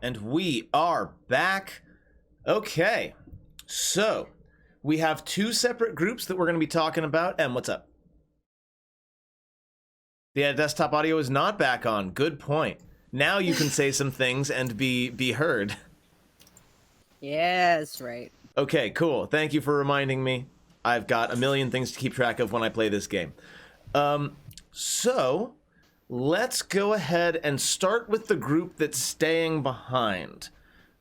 And we are back. Okay, so we have two separate groups that we're going to be talking about. Em, what's up? The desktop audio is not back on. Good point. Now you can say some things and be heard. Yes, right. Okay, cool. Thank you for reminding me. I've got a million things to keep track of when I play this game. So let's go ahead and start with the group that's staying behind.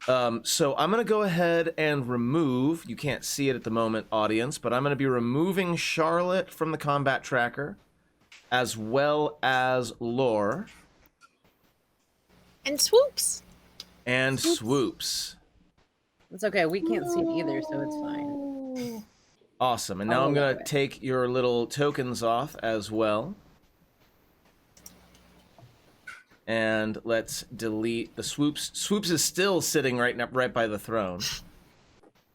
So I'm going to go ahead and remove, you can't see it at the moment, audience, but I'm going to be removing Charlotte from the combat tracker, as well as Lore. And Swoops. And Swoops. It's okay. We can't see it either, so it's fine. Awesome. And now I'm going to take your little tokens off as well. And let's delete the Swoops. Swoops is still sitting right by the throne.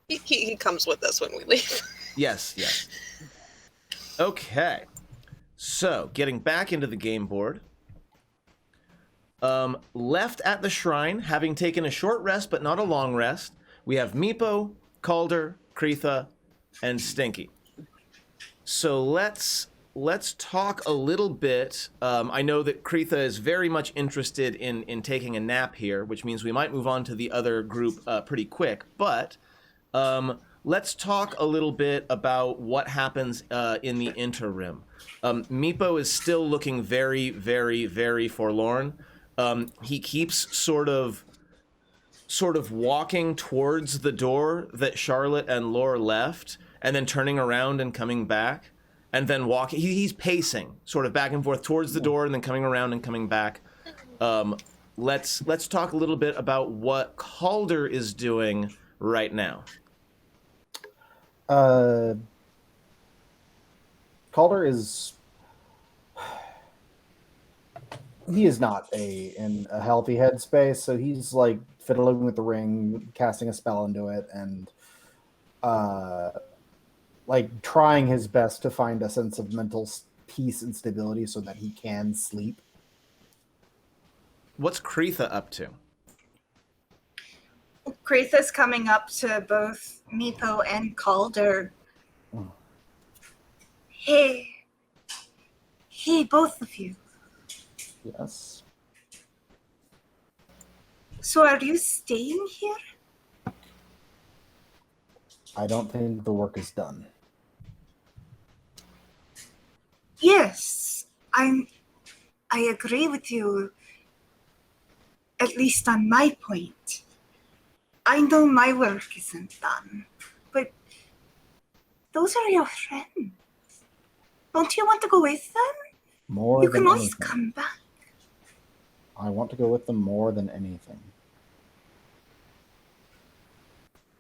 He comes with us when we leave. Yes. Okay. So, getting back into the game board. Left at the shrine, having taken a short rest but not a long rest, we have Meepo, Calder, Kreetha, and Stinky. So let's talk a little bit. I know that Kreetha is very much interested in taking a nap here, which means we might move on to the other group pretty quick. But let's talk a little bit about what happens in the interim. Meepo is still looking very, very, very forlorn. He keeps sort of walking towards the door that Charlotte and Lore left, and then turning around and coming back, and then walking. He's pacing sort of back and forth towards the door, and then coming around and coming back. Let's talk a little bit about what Calder is doing right now. Calder is... He is not in a healthy headspace, so he's like fiddling with the ring, casting a spell into it, and like trying his best to find a sense of mental peace and stability so that he can sleep. What's Kreetha up to? Kreetha's coming up to both Meepo and Calder. Oh. Hey, both of you. Yes. So are you staying here? I don't think the work is done. Yes, I agree with you, at least on my point. I know my work isn't done, but those are your friends. Don't you want to go with them? You can always come back. I want to go with them more than anything.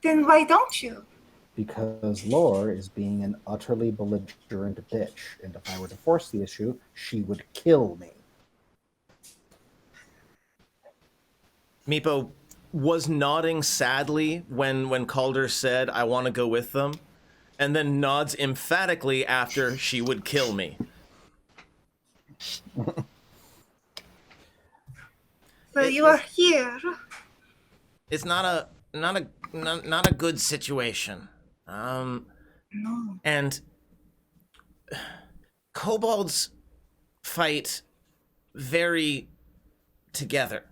Then why don't you? Because Lore is being an utterly belligerent bitch, and if I were to force the issue, she would kill me. Meepo was nodding sadly when Calder said, "I want to go with them," and then nods emphatically after "she would kill me." But you are here. It's not a good situation. No. And kobolds fight very together.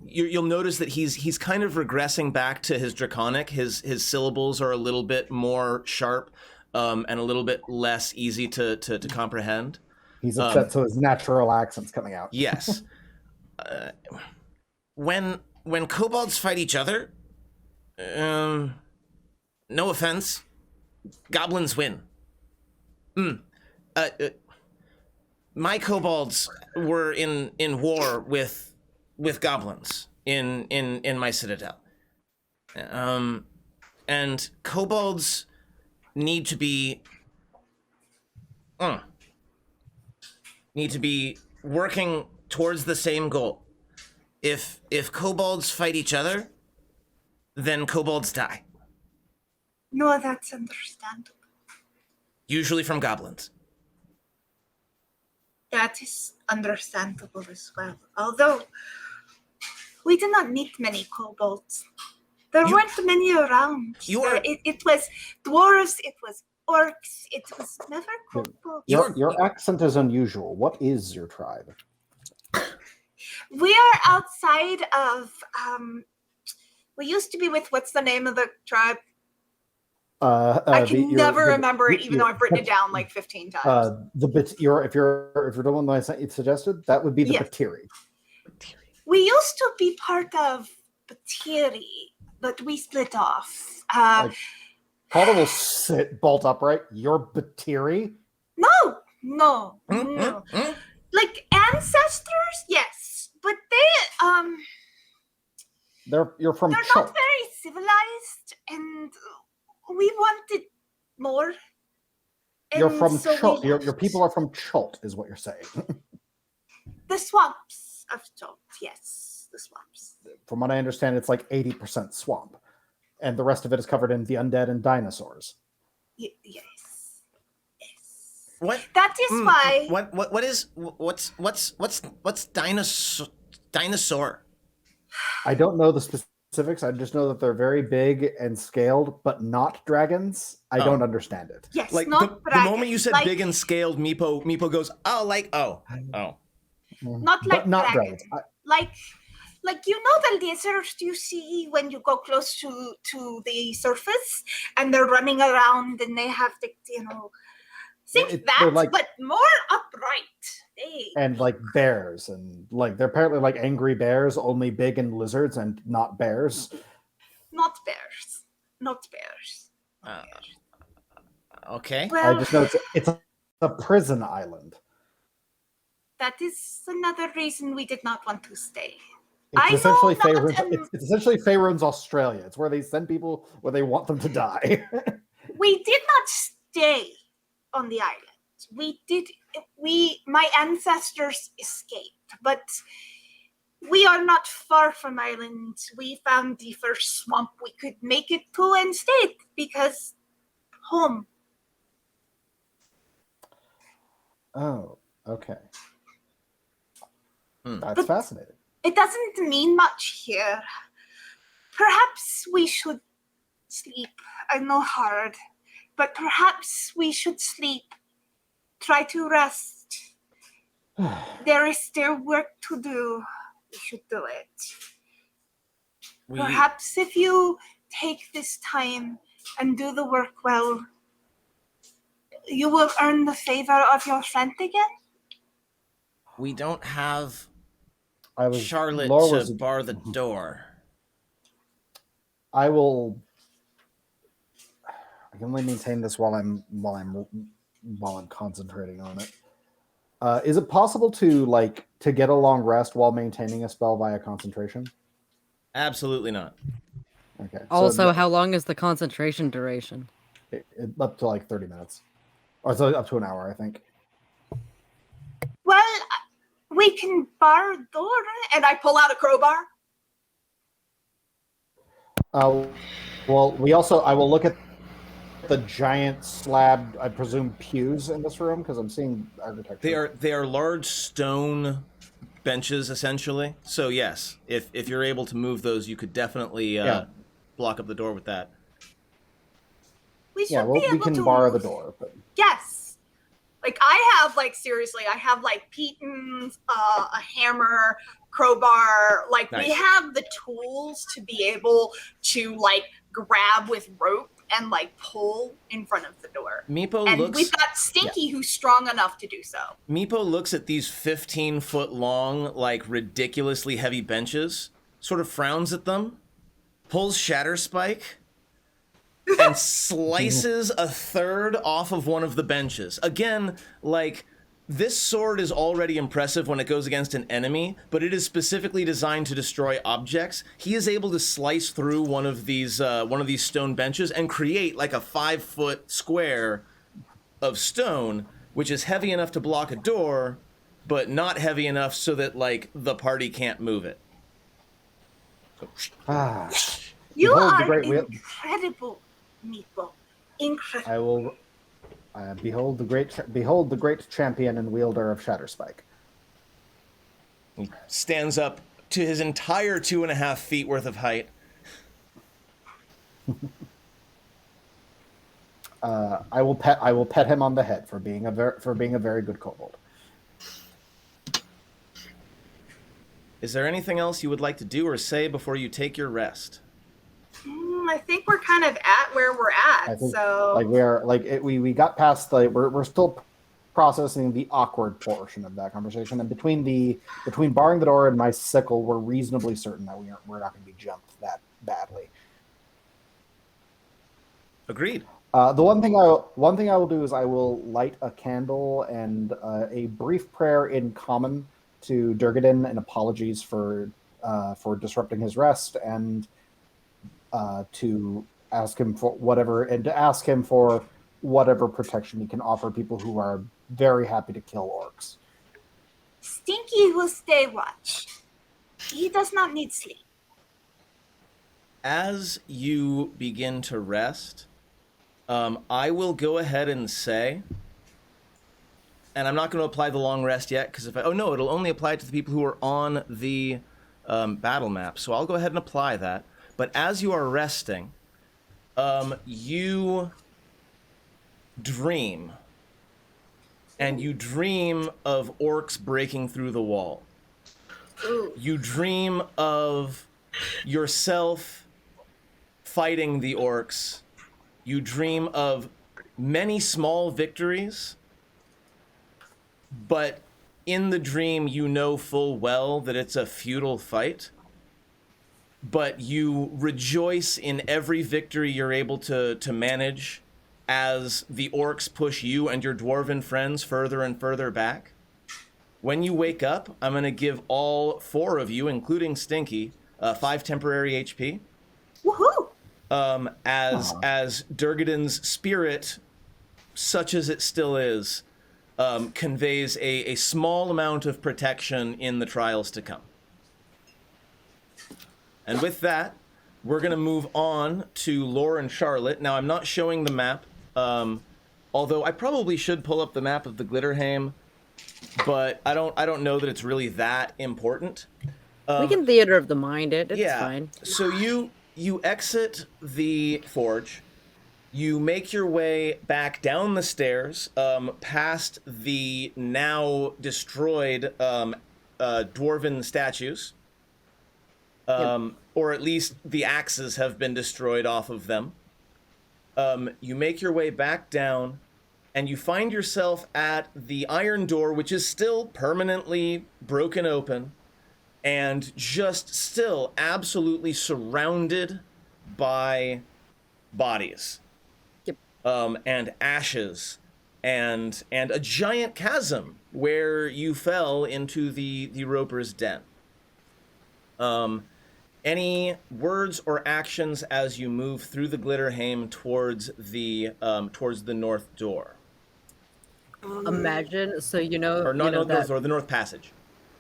You'll notice that he's kind of regressing back to his draconic. His syllables are a little bit more sharp and a little bit less easy to comprehend. He's upset, so his natural accent's coming out. Yes. When kobolds fight each other, no offense, goblins win. My kobolds were in war with goblins in my citadel. And kobolds need to be working towards the same goal. If kobolds fight each other, then kobolds die. No, that's understandable. Usually from goblins. That is understandable as well. Although, We did not meet many kobolds. There You- weren't many around. You are- It was dwarves, it was orcs, it was never kobolds. Your accent is unusual. What is your tribe? We are outside of, we used to be with, what's the name of the tribe? I can never remember it, even though I've written it down like 15 times. If you're the one that I suggested, that would be the Yes. Batiri. We used to be part of Batiri, but we split off. Calder will sit bolt upright. You're Batiri? No. Mm. Like ancestors, yes, but You're from they're Chult. not very civilized, and we wanted more. You're and from so we Chult. Your left. people are from Chult, is what you're saying. The swamps of Chult, yes, the swamps. From what I understand, it's like 80% swamp, and the rest of it is covered in the undead and dinosaurs. Yes. What? That is why. What's dinosaur? I don't know the specifics. I just know that they're very big and scaled, but not dragons. I don't understand it. Yes, Like not the moment you said like, big and scaled, Meepo goes, oh. not like But not dragons. dragons. Like you know the lizards you see when you go close to the surface, and they're running around and they have the They're that, like- but more upright. And like bears, and like they're apparently like angry bears, only big and lizards and not bears. Not bears. Not bears. Okay. Well, I just know it's a prison island. that is another reason we did not want to stay. It's I know essentially not, Faerun's, it's essentially Faerun's Australia. It's where they send people where they want them to die. We did not stay on the island. My ancestors escaped, but we are not far from island. We found the first swamp we could make it to and stayed because home. Oh, okay. That's But- fascinating. It doesn't mean much here. Perhaps we should sleep. I know hard, but perhaps we should sleep. Try to rest. There is still work to do. We should do it. Perhaps if you take this time and do the work well, you will earn the favor of your friend again. We don't have I was Charlotte Laura to was- bar the door. I will. I can only maintain this while I'm concentrating on it. Is it possible to get a long rest while maintaining a spell via concentration? Absolutely not. Okay. Also, how long is the concentration duration? Up to like 30 minutes, or so up to an hour, I think. Well, we can bar a door, and I pull out a crowbar. Well, I will look at the giant slab, I presume, pews in this room because I'm seeing architecture. They are large stone benches essentially. So yes, if you're able to move those, you could definitely block up the door with that. We should Yeah, well, be able we can to bar the door, but Yes. Like I have seriously, I have pitons, a hammer, crowbar. Like we Nice. have the tools to be able to grab with rope and pull in front of the door. Meepo And looks we've got Stinky who's strong enough to do so. Meepo looks at these 15-foot long, ridiculously heavy benches, sort of frowns at them, pulls Shatterspike, and slices a third off of one of the benches. Again, this sword is already impressive when it goes against an enemy, but it is specifically designed to destroy objects. He is able to slice through one of these stone benches and create a 5-foot square of stone, which is heavy enough to block a door, but not heavy enough so that the party can't move it. You Behold the are great wheel- incredible, Meepo. Incredible. I will behold the great champion and wielder of Shatterspike. He stands up to his entire 2.5 feet worth of height. I will pet him on the head for being a very good kobold. Is there anything else you would like to do or say before you take your rest? I think we're kind of at where we're I at. think, So like we are, like we got past the we're still processing the awkward portion of that conversation, and between barring the door and my sickle, we're reasonably certain that we're not going to be jumped that badly. Agreed. The one thing I will do is I will light a candle and a brief prayer in common to Durgadin, and apologies for disrupting his rest, and to ask him for whatever protection he can offer people who are very happy to kill orcs. Stinky will stay watch. He does not need sleep. As you begin to rest, I will go ahead and say, and I'm not going to apply the long rest yet, because it'll only apply to the people who are on the battle map. So I'll go ahead and apply that. But as you are resting, you dream. And you dream of orcs breaking through the wall. Ooh. You dream of yourself fighting the orcs. You dream of many small victories, but in the dream you know full well that it's a futile fight, but you rejoice in every victory you're able to manage as the orcs push you and your dwarven friends further and further back. When you wake up, I'm going to give all 4 of you, including Stinky, 5 temporary HP. Woohoo! As Durgadin's spirit, such as it still is, conveys a small amount of protection in the trials to come. And with that, we're going to move on to Lore and Charlotte. Now, I'm not showing the map, although I probably should pull up the map of the Glitterheim, but I don't know that it's really that important. We can theater of the mind it. It's fine. So you exit the forge, you make your way back down the stairs, past the now destroyed dwarven statues, or at least the axes have been destroyed off of them. You make your way back down, and you find yourself at the iron door, which is still permanently broken open, and just still absolutely surrounded by bodies. Yep. And ashes, and a giant chasm where you fell into the Roper's den. Any words or actions as you move through the Glitterheim towards the north door? Imagine, so Or not north north door, the North Passage.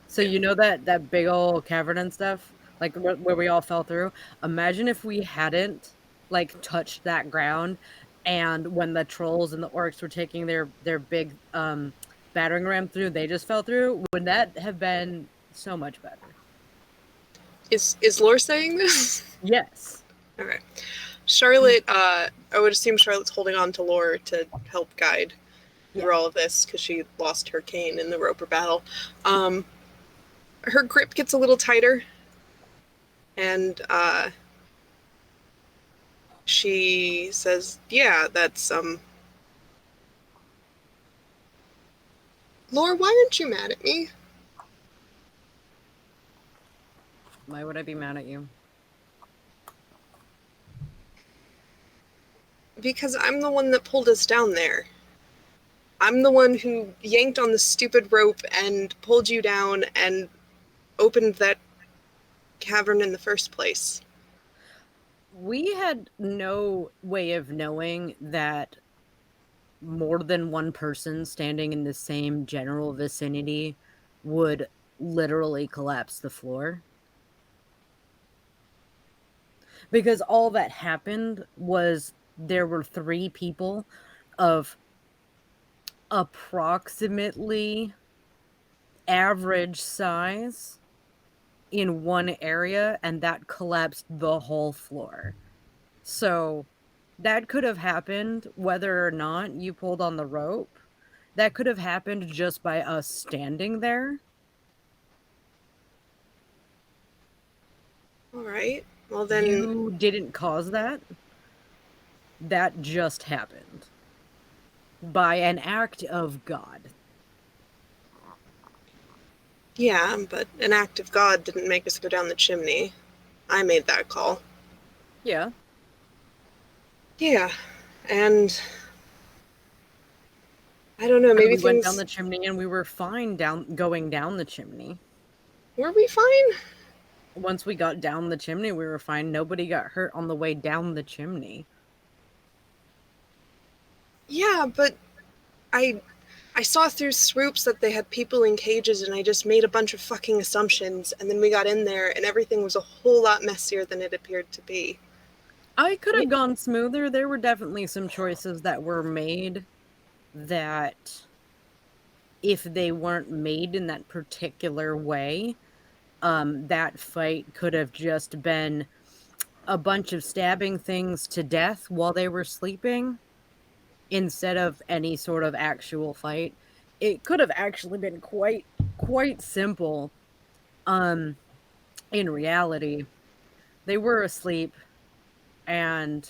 So that big old cavern and stuff, like where we all fell through. Imagine if we hadn't like touched that ground, and when the trolls and the orcs were taking their big battering ram through, they just fell through. Would that have been so much better? Is Lore saying this? Yes. Okay. Charlotte, I would assume Charlotte's holding on to Lore to help guide through all of this because she lost her cane in the Roper battle. Her grip gets a little tighter, and she says, "Yeah, that's Lore, why aren't you mad at me?" Why would I be mad at you? Because I'm the one that pulled us down there. I'm the one who yanked on the stupid rope and pulled you down and opened that cavern in the first place. We had no way of knowing that more than one person standing in the same general vicinity would literally collapse the floor. Because all that happened was there were 3 people of approximately average size in one area and that collapsed the whole floor. So that could have happened whether or not you pulled on the rope. That could have happened just by us standing there. All right. Well, then. You didn't cause that. That just happened. By an act of God. Yeah, but an act of God didn't make us go down the chimney. I made that call. Yeah. Yeah, and I don't know, maybe we went things... down the chimney and we were fine going down the chimney. Were we fine? Once we got down the chimney, we were fine. Nobody got hurt on the way down the chimney. Yeah, but I saw through swoops that they had people in cages, and I just made a bunch of fucking assumptions, and then we got in there, and everything was a whole lot messier than it appeared to be. I could have gone smoother. There were definitely some choices that were made that, if they weren't made in that particular way, that fight could have just been a bunch of stabbing things to death while they were sleeping, instead of any sort of actual fight. It could have actually been quite simple. In reality, they were asleep, and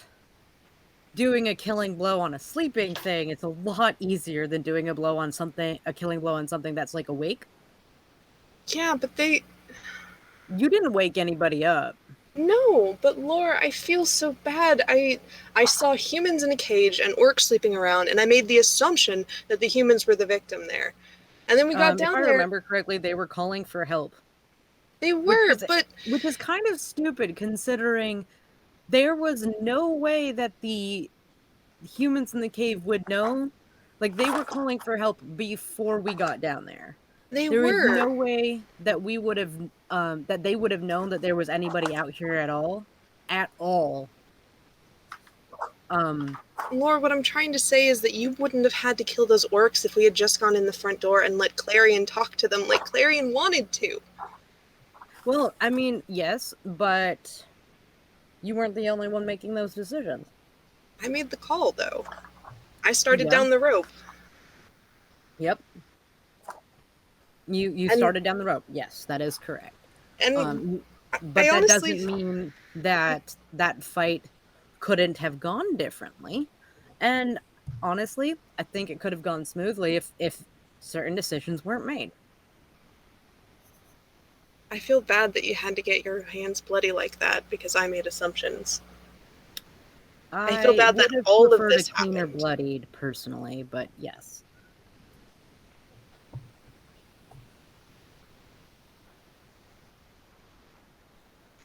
doing a killing blow on a sleeping thing, it's a lot easier than doing a killing blow on something that's like awake. Yeah, but You didn't wake anybody up. No, but Laura, I feel so bad. I saw humans in a cage and orcs sleeping around, and I made the assumption that the humans were the victim there. And then we got down if I there. remember correctly, they were calling for help. They were, which is kind of stupid, considering there was no way that the humans in the cave would know. Like, they were calling for help before we got down there. There was no way that we would have, that they would have known that there was anybody out here at all. At all. Laura, what I'm trying to say is that you wouldn't have had to kill those orcs if we had just gone in the front door and let Clarion talk to them like Clarion wanted to. Well, I mean, yes, but you weren't the only one making those decisions. I made the call, though. I started down the rope. Yep. You started down the rope. Yes, that is correct. And but that doesn't mean that that fight couldn't have gone differently. And honestly, I think it could have gone smoothly if certain decisions weren't made. I feel bad that you had to get your hands bloody like that because I made assumptions. I feel bad that all of this happened. Cleaner bloodied, personally, but yes.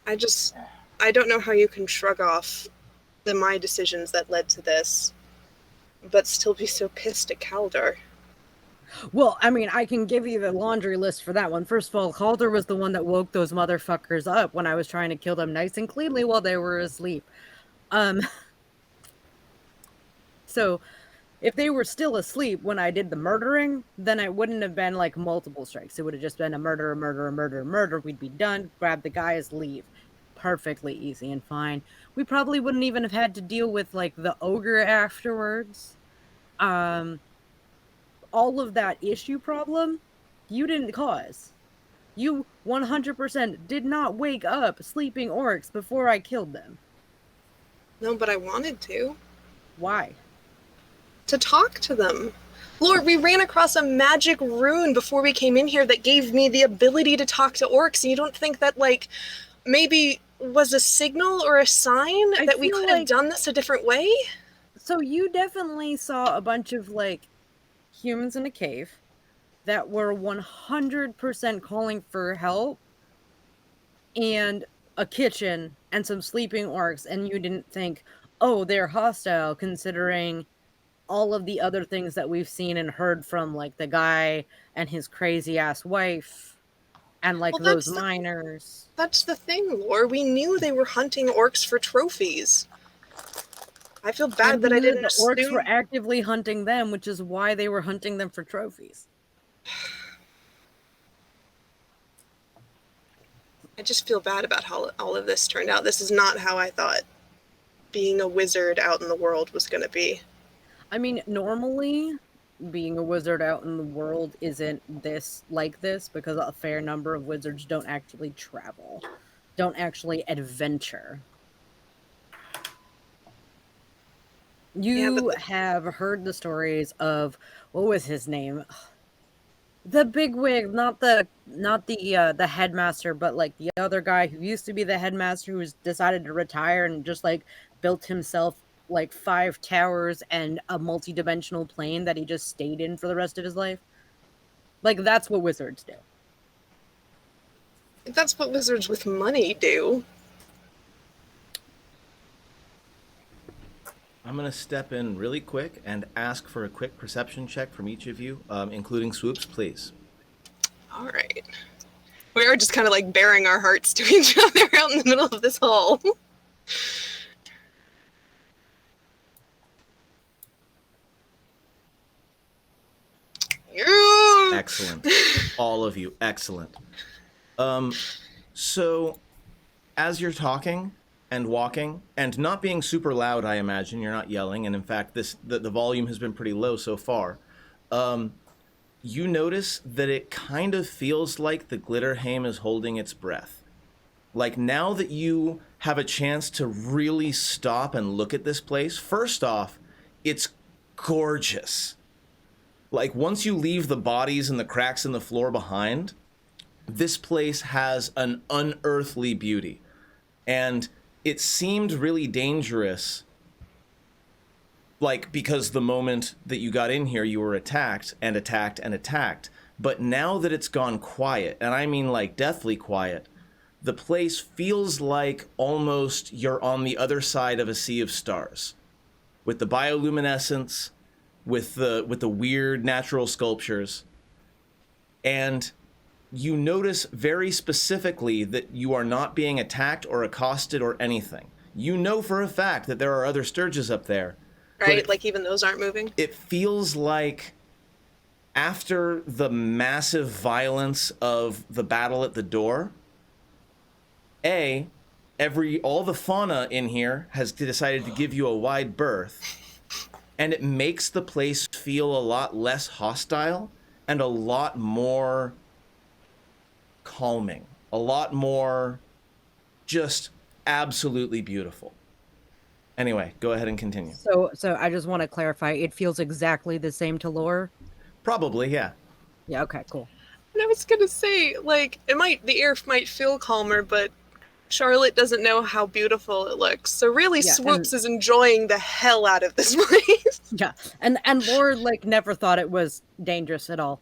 I don't know how you can shrug off my decisions that led to this, but still be so pissed at Kaldor. Well, I mean, I can give you the laundry list for that one. First of all, Calder was the one that woke those motherfuckers up when I was trying to kill them nice and cleanly while they were asleep. So, if they were still asleep when I did the murdering, then it wouldn't have been like multiple strikes. It would have just been a murder. We'd be done, grab the guys, leave. Perfectly easy and fine. We probably wouldn't even have had to deal with like the ogre afterwards. All of that issue problem, you didn't cause. You 100% did not wake up sleeping orcs before I killed them. No, but I wanted to. Why? To talk to them. Lord, we ran across a magic rune before we came in here that gave me the ability to talk to orcs, and you don't think that, like, maybe was a signal or a sign that we could have done this a different way? So you definitely saw a bunch of, like, humans in a cave that were 100% calling for help, and a kitchen and some sleeping orcs, and you didn't think, oh, they're hostile, considering all of the other things that we've seen and heard from, like, the guy and his crazy-ass wife, and, like, those miners. That's the thing, Lore. We knew they were hunting orcs for trophies. I feel bad that I didn't assume... The orcs were actively hunting them, which is why they were hunting them for trophies. I just feel bad about how all of this turned out. This is not how I thought being a wizard out in the world was going to be. I mean, normally being a wizard out in the world isn't like this because a fair number of wizards don't actually travel, don't actually adventure. You have heard the stories of, what was his name? The bigwig, not the headmaster, but like the other guy who used to be the headmaster who's decided to retire and just like built himself like 5 towers and a multi-dimensional plane that he just stayed in for the rest of his life. Like, that's what wizards do. That's what wizards with money do. I'm going to step in really quick and ask for a quick perception check from each of you, including Swoops, please. All right. We are just kind of like baring our hearts to each other out in the middle of this hall. Yeah. Excellent. All of you, excellent. So, as you're talking and walking, and not being super loud, I imagine, you're not yelling, and in fact, the volume has been pretty low so far, you notice that it kind of feels like the Glitterhame is holding its breath. Like, now that you have a chance to really stop and look at this place, first off, it's gorgeous. Like, once you leave the bodies and the cracks in the floor behind, this place has an unearthly beauty. And it seemed really dangerous, like, because the moment that you got in here, you were attacked and attacked and attacked. But now that it's gone quiet, and I mean like deathly quiet, the place feels like almost you're on the other side of a sea of stars. With the bioluminescence, with the weird natural sculptures. And you notice very specifically that you are not being attacked or accosted or anything. You know for a fact that there are other Sturges up there. Right, like even those aren't moving? It feels like after the massive violence of the battle at the door, all the fauna in here has decided to give you a wide berth, and it makes the place feel a lot less hostile and a lot more calming, a lot more just absolutely beautiful. Anyway, go ahead and continue. So I just want to clarify, it feels exactly the same to Lore? Probably, yeah. Yeah, okay, cool. And I was gonna say, like, the air might feel calmer, but Charlotte doesn't know how beautiful it looks. So really, yeah, Swoops is enjoying the hell out of this place. Yeah, and Lore, like, never thought it was dangerous at all.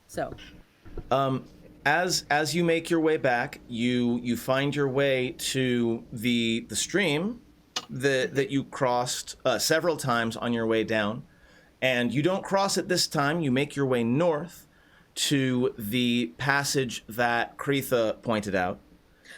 So. As you make your way back, you find your way to the stream that you crossed several times on your way down, and you don't cross it this time. You make your way north to the passage that Kretha pointed out.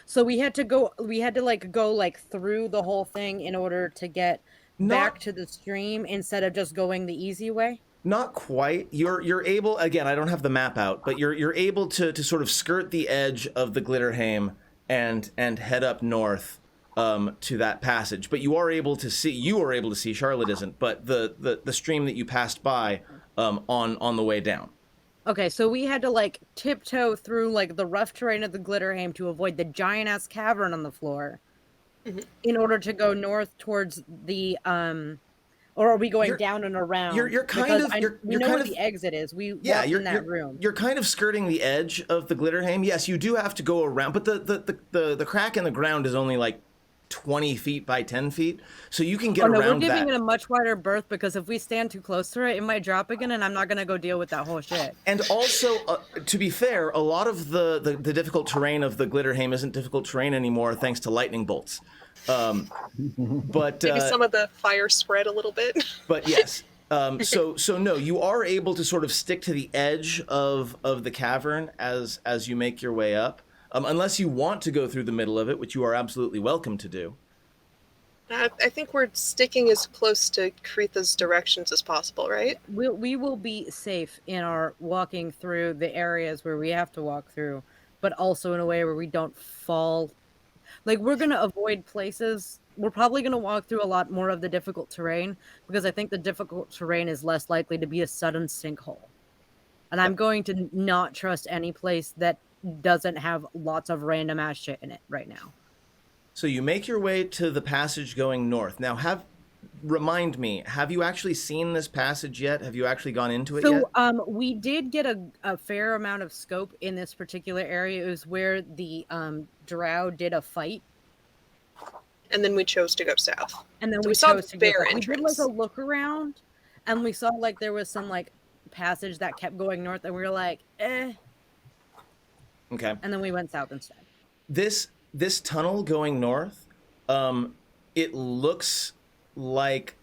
So we had to go through the whole thing in order to get back to the stream instead of just going the easy way. Not quite. You're able, again, I don't have the map out, but you're able to sort of skirt the edge of the Glitterhame and head up north to that passage. But you are able to see, Charlotte isn't, but the stream that you passed by on the way down. Okay, so we had to like tiptoe through like the rough terrain of the Glitterhame to avoid the giant ass cavern on the floor in order to go north towards the or are we going down and around? You're kind of we know where the exit is. We walked in that room. You're kind of skirting the edge of the Glitterhame. Yes, you do have to go around, but the crack in the ground is only like 20 feet by 10 feet, so you can get around that. We're giving it a much wider berth because if we stand too close to it, it might drop again, and I'm not gonna go deal with that whole shit. And also, to be fair, a lot of the difficult terrain of the Glitterhame isn't difficult terrain anymore thanks to lightning bolts. But maybe some of the fire spread a little bit. But yes, so no, you are able to sort of stick to the edge of the cavern as you make your way up, unless you want to go through the middle of it, which you are absolutely welcome to do. I think we're sticking as close to Kretha's directions as possible, right? We will be safe in our walking through the areas where we have to walk through. but also in a way where we don't fall. Like, we're going to avoid places. We're probably going to walk through a lot more of the difficult terrain because I think the difficult terrain is less likely to be a sudden sinkhole. And I'm going to not trust any place that doesn't have lots of random ass shit in it right now. So you make your way to the passage going north. Now, remind me, have you actually seen this passage yet? Have you actually gone into it yet? So we did get a fair amount of scope in this particular area. It was where the drow did a fight. And then we chose to go south. And then So we saw chose the to go bear south. We did like entrance. a look around, and we saw like there was some like passage that kept going north, and we were like, eh. Okay. And then we went south instead. This tunnel going north, it looks like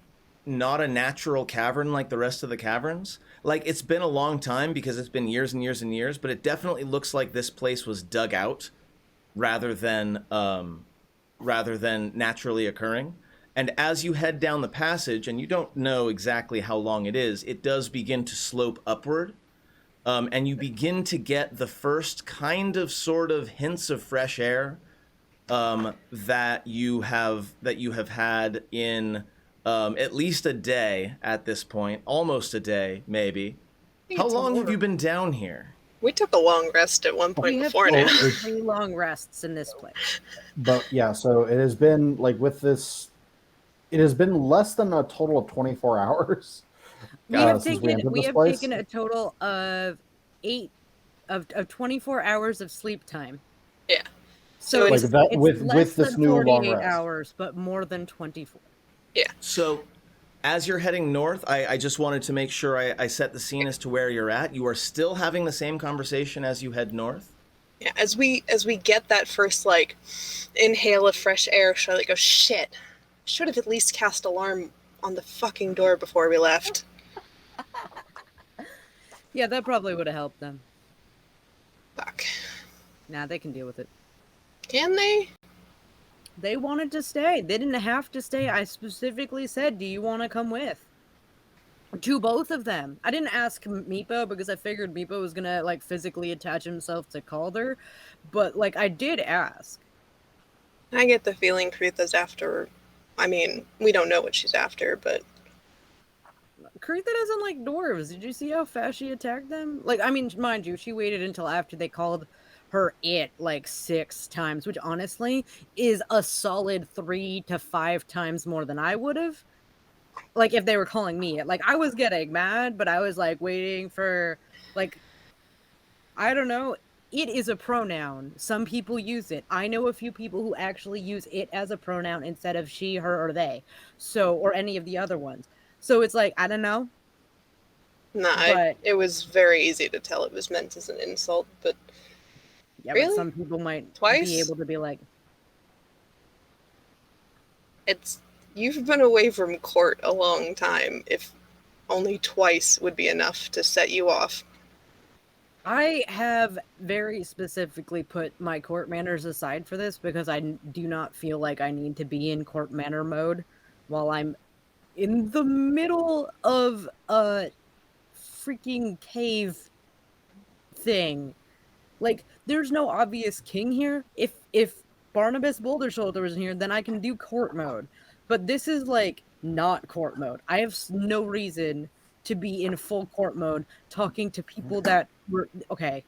not a natural cavern like the rest of the caverns. Like, it's been a long time because it's been years and years and years, but it definitely looks like this place was dug out rather than naturally occurring. And as you head down the passage, and you don't know exactly how long it is, it does begin to slope upward. And you begin to get the first kind of sort of hints of fresh air that you have had in at least a day at this point, almost a day, maybe. How long have you been down here? We took a long rest at one point We have before now. 3 long rests in this place. But yeah, so it has been like with this, it has been less than a total of 24 hours. We have since taken we entered this place. taken a total of 24 hours of sleep time. Yeah. So Like it's, that- it's with less this than new long 48 rest. hours, but more than 24. Yeah. So, as you're heading north, I just wanted to make sure I set the scene as to where you're at. You are still having the same conversation as you head north? Yeah. As we get that first like inhale of fresh air, Charlotte goes, shit. Should have at least cast alarm on the fucking door before we left. Yeah, that probably would have helped them. Fuck. Nah, they can deal with it. Can they? They wanted to stay. They didn't have to stay. I specifically said, do you want to come with? To both of them. I didn't ask Meepo because I figured Meepo was going to like physically attach himself to Calder. But like I did ask. I get the feeling Kritha's after. I mean, we don't know what she's after, but Kritha doesn't like dwarves. Did you see how fast she attacked them? Like, I mean, mind you, she waited until after they called her it like 6 times, which honestly is a solid 3 to 5 times more than I would have. Like, if they were calling me it. Like, I was getting mad, but I was like waiting for, like, I don't know. It is a pronoun. Some people use it. I know a few people who actually use it as a pronoun instead of she, her, or they. So, or any of the other ones. So it's like, I don't know. it was very easy to tell it was meant as an insult, but Yeah, really? but some people might Twice? be able to be like, you've been away from court a long time. If only twice would be enough to set you off. I have very specifically put my court manners aside for this because I do not feel like I need to be in court manner mode while I'm in the middle of a freaking cave thing. Like, there's no obvious king here. If Barnabas Boulder Shoulder was in here, then I can do court mode. But this is like not court mode. I have no reason to be in full court mode talking to people that were okay.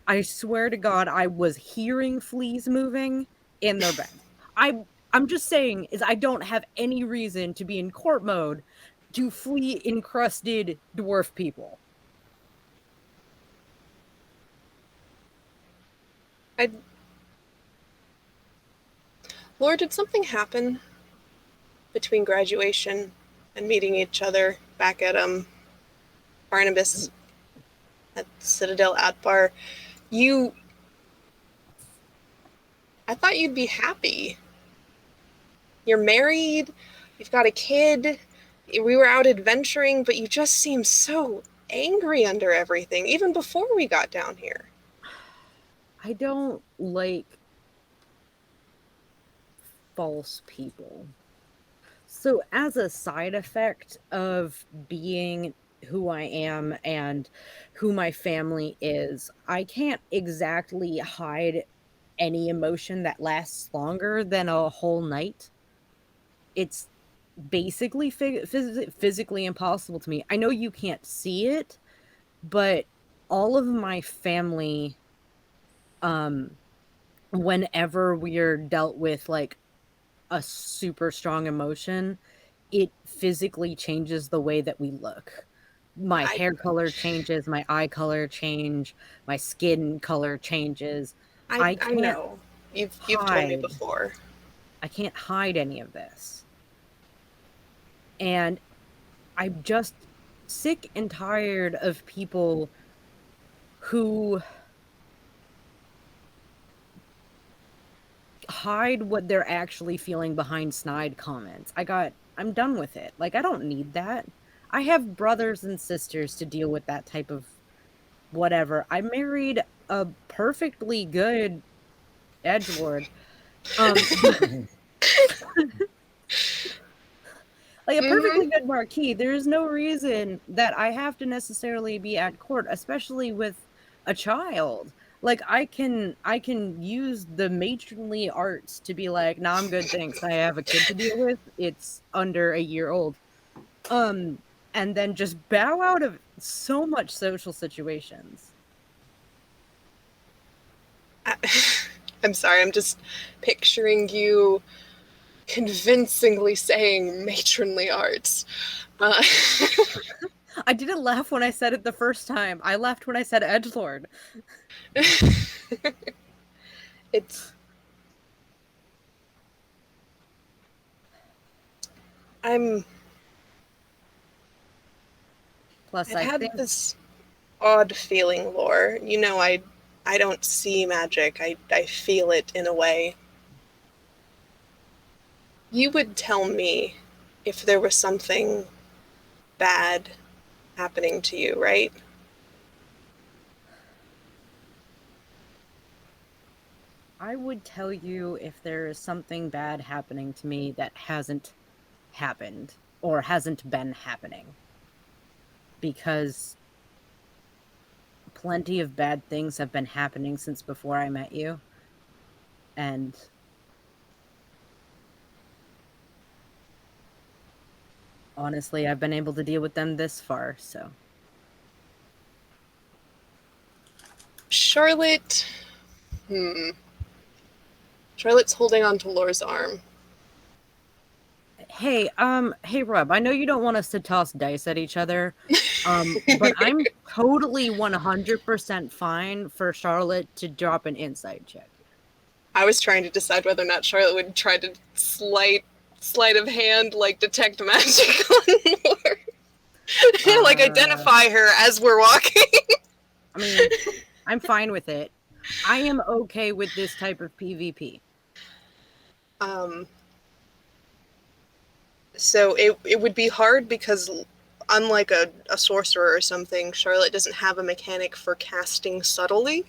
I swear to God, I was hearing fleas moving in their bed. I'm just saying is I don't have any reason to be in court mode to flea encrusted dwarf people. Lord, did something happen between graduation and meeting each other back at Barnabas at Citadel Atbar? I thought you'd be happy. You're married, you've got a kid, we were out adventuring, but you just seem so angry under everything, even before we got down here. I don't like false people. So as a side effect of being who I am and who my family is. I can't exactly hide any emotion that lasts longer than a whole night. It's basically physically impossible to me. I know you can't see it, but all of my family, um, whenever we're dealt with like a super strong emotion, it physically changes the way that we look. My I hair color changes, my eye color change, my skin color changes. I I can't know. You've told me hide. before. I can't hide any of this. And I'm just sick and tired of people who hide what they're actually feeling behind snide comments. I'm done with it. Like, I don't need that. I have brothers and sisters to deal with that type of whatever. I married a perfectly good edgelord. Um, like a Hmm. perfectly good marquis. There's no reason that I have to necessarily be at court, especially with a child. Like I can use the matronly arts to be like, nah, I'm good, thanks. I have a kid to deal with. It's under a year old. Um, and then just bow out of so much social situations. I'm sorry. I'm just picturing you convincingly saying matronly arts. Uh, I didn't laugh when I said it the first time. I laughed when I said edgelord. it's I'm Plus, I've I had think this odd feeling, Lore. You know, I don't see magic. I feel it in a way. You would tell me if there was something bad happening to you, right? I would tell you if there is something bad happening to me that hasn't happened or hasn't been happening. Because plenty of bad things have been happening since before I met you. And honestly, I've been able to deal with them this far, so. Charlotte. Charlotte's holding on to Lore's arm. Hey, Rob, I know you don't want us to toss dice at each other, but I'm totally 100% fine for Charlotte to drop an insight check here. I was trying to decide whether or not Charlotte would try to sleight of hand, like detect magic on Lore. Like identify her as we're walking. I mean, I'm fine with it. I am okay with this type of PvP. So it would be hard because unlike a sorcerer or something, Charlotte doesn't have a mechanic for casting subtly.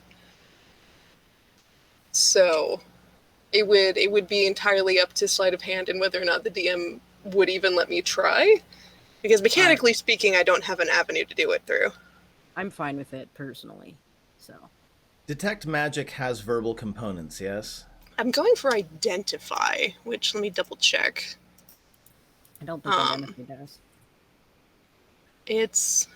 So it would be entirely up to sleight of hand and whether or not the DM would even let me try. Because mechanically speaking, I don't have an avenue to do it through. I'm fine with it personally. So Detect magic has verbal components, yes? I'm going for identify, which let me double check. I don't think identity does. It's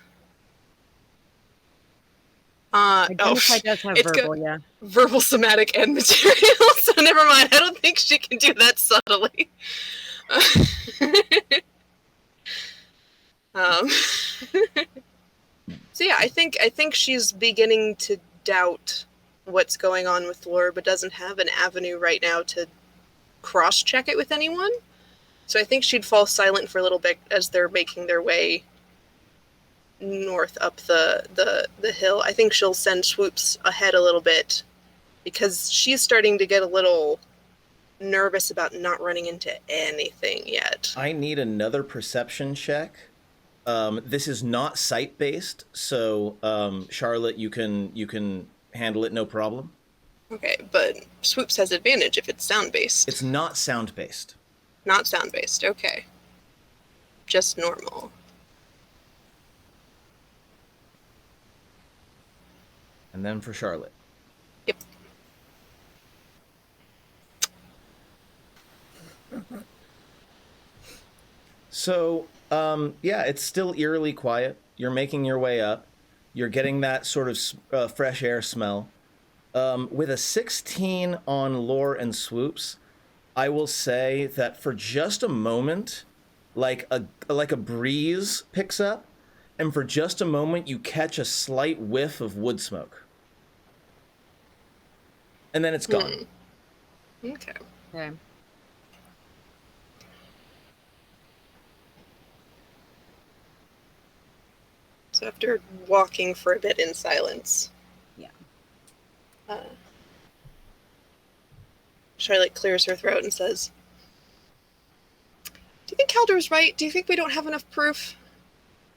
Identify does have it's verbal, got yeah. verbal, somatic, and material. So never mind. I don't think she can do that subtly. So yeah, I think she's beginning to doubt what's going on with Lore, but doesn't have an avenue right now to cross-check it with anyone. So I think she'd fall silent for a little bit as they're making their way north up the hill. I think she'll send swoops ahead a little bit because she's starting to get a little nervous about not running into anything yet. I need another perception check. This is not sight-based, so Charlotte, you can handle it no problem. Okay, but swoops has advantage if it's sound-based. It's not sound-based. Not sound-based, okay. Just normal. And then for Charlotte. Yep. So, yeah, it's still eerily quiet. You're making your way up. You're getting that sort of fresh air smell. With a 16 on lore and swoops, I will say that for just a moment, like a breeze picks up, and for just a moment you catch a slight whiff of wood smoke. And then it's gone. Okay. Okay. So after walking for a bit in silence, Yeah. Charlotte clears her throat and says, "Do you think Calder's right? Do you think we don't have enough proof?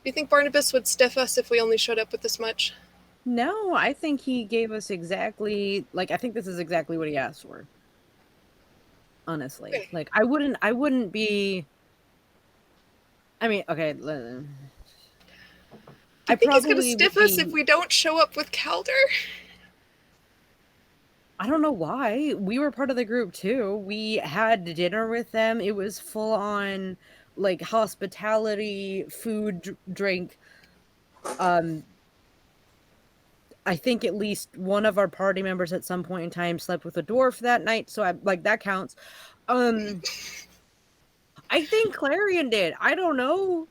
Do you think Barnabas would stiff us if we only showed up with this much?" No, I think he gave us exactly, like, I think this is exactly what he asked for. Honestly. Okay. Like, I wouldn't be, I mean, okay, Do you think he's going to stiff us if we don't show up with Calder? I don't know why. We were part of the group too. We had dinner with them. It was full on, like, hospitality, food, drink. I think at least one of our party members at some point in time slept with a dwarf that night, so that counts. I think Clarion did. I don't know.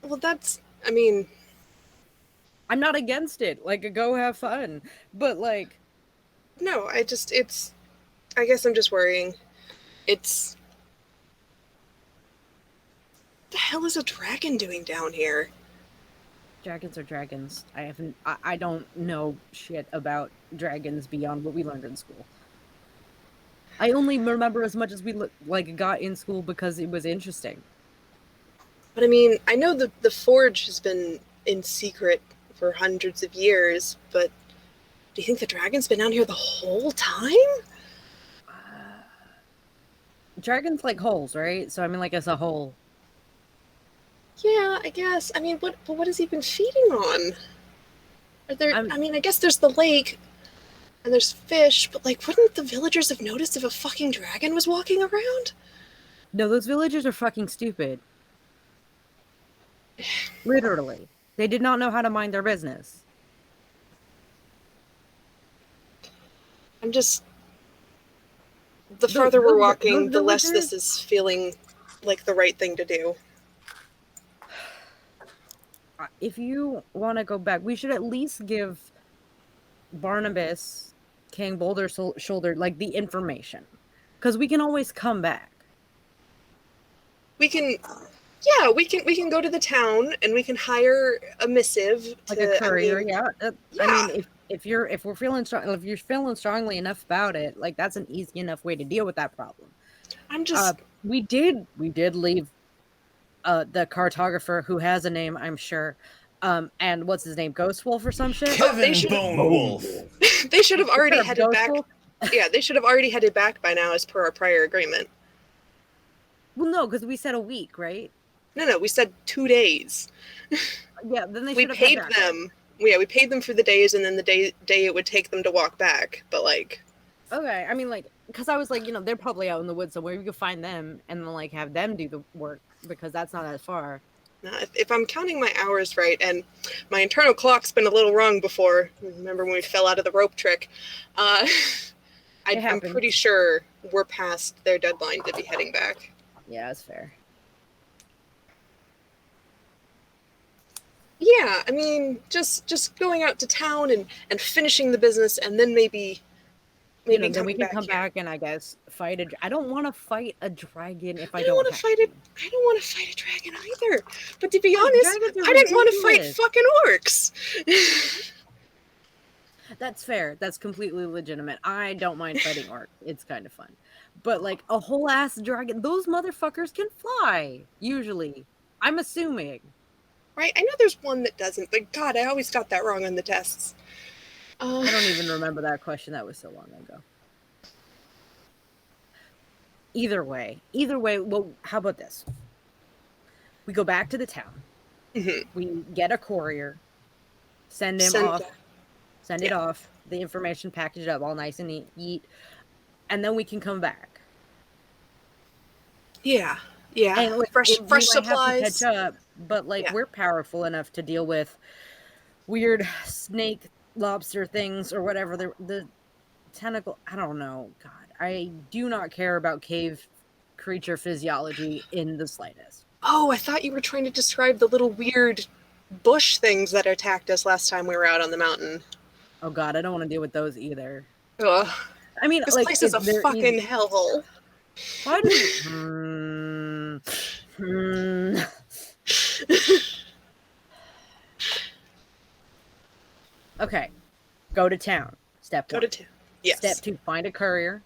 Well, I mean, I'm not against it. Like, go have fun. But, like, no, I guess I'm just worrying. The hell is a dragon doing down here? dragons are dragons. I don't know shit about dragons beyond what we learned in school. I only remember as much as we got in school because it was interesting. But I mean, I know the forge has been in secret for hundreds of years, but do you think the dragon's been down here the whole time? Dragons like holes, right? So I mean, like, it's a hole. Yeah, I guess. I mean, what has he been feeding on? I mean, I guess there's the lake and there's fish, but like, wouldn't the villagers have noticed if a fucking dragon was walking around? No, those villagers are fucking stupid. Literally. They did not know how to mind their business. The farther we're walking, the less this is feeling like the right thing to do. If you want to go back, we should at least give Barnabas, King Boulder Shoulder, like, the information. Because we can always come back. We can go to the town and we can hire a missive, like a courier. I mean, if you're feeling strongly enough about it, like, that's an easy enough way to deal with that problem. We did leave the cartographer, who has a name, I'm sure, and what's his name, Ghost Wolf or some shit. Kevin Bone Wolf. They should have already headed back. Yeah, they should have already headed back by now, as per our prior agreement. Well, no, because we said a week, right? No, we said 2 days. Yeah, then they we should have paid them. Yeah, we paid them for the days, and then the day it would take them to walk back. But like, okay, I mean, like, because I was like, they're probably out in the woods somewhere. You could find them and then, like, have them do the work, because that's not as far. Now, if I'm counting my hours right, and my internal clock's been a little wrong before. Remember when we fell out of the rope trick? I'm pretty sure we're past their deadline to be heading back. Yeah, that's fair. Yeah, I mean, just going out to town and finishing the business, and then maybe then we can come back and, I guess, fight I don't want to fight a dragon if I don't want to fight it. I don't want to fight a dragon either. But to be honest, I didn't want to fight fucking orcs. That's fair. That's completely legitimate. I don't mind fighting orcs. It's kind of fun. But, like, a whole ass dragon, those motherfuckers can fly, usually. I'm assuming. Right? I know there's one that doesn't, but God, I always got that wrong on the tests. I don't even remember that question. That was so long ago. Either way, well, how about this? We go back to the town. Mm-hmm. We get a courier, send him off send it off, the information, package it up all nice and neat, and then we can come back. Yeah. And like, fresh we might supplies. have to catch up, but like we're powerful enough to deal with weird snake, lobster things or whatever the tentacle. I don't know. God, I do not care about cave creature physiology in the slightest. Oh, I thought you were trying to describe the little weird bush things that attacked us last time we were out on the mountain. Oh God, I don't want to deal with those either. Ugh. I mean, This like, place is a fucking hellhole. Why do Okay, go to town. Step one. Go to town. Yes. Step two, find a courier.